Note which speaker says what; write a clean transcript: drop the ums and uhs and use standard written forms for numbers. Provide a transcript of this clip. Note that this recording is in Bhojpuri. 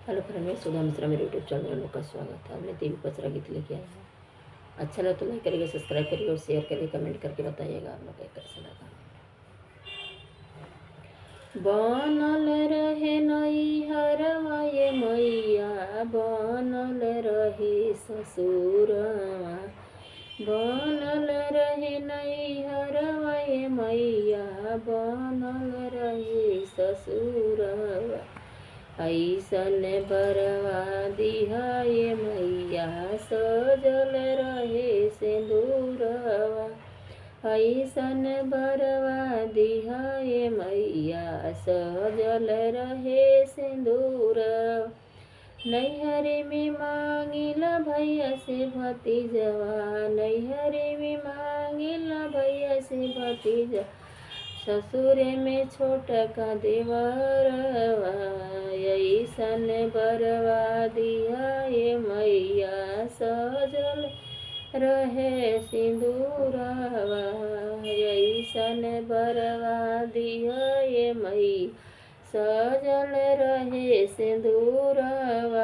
Speaker 1: हेलो फ्रेंड, मैं सुधा मिश्रा, मेरे यूट्यूब चैनल में आप लोग का स्वागत है। हमने देवी पचरा गीत लेके आए हैं। अच्छा लगा तो लाइक करिएगा, सब्सक्राइब करिएगा और शेयर करिए, कमेंट करके बताइएगा आप लोग को कैसा लगा। बनल रहे नैहरवा ये मैया, बनल रहे ससुरवा, बनल रहे नैहरवा ये मैया, बनल रहे ससुरवा। ऐसन बरवा दिहा ये मैया, सजल रहे सिंदूरवा। ऐसन बरवा दिहा ये मैया, सजल रहे सिंदूरवा। नैहरे में मांगिला भैया से भतीजवा, नैहरे में मांगिला भैया से भतीजा, ससुरे में छोटका देवरवा। ऐसन बरवा दिहा ये मैया, सजल रहे सिंदूरवा। ऐसन बरवा दिहा ये मैया, सजल रहे सिंदूरवा।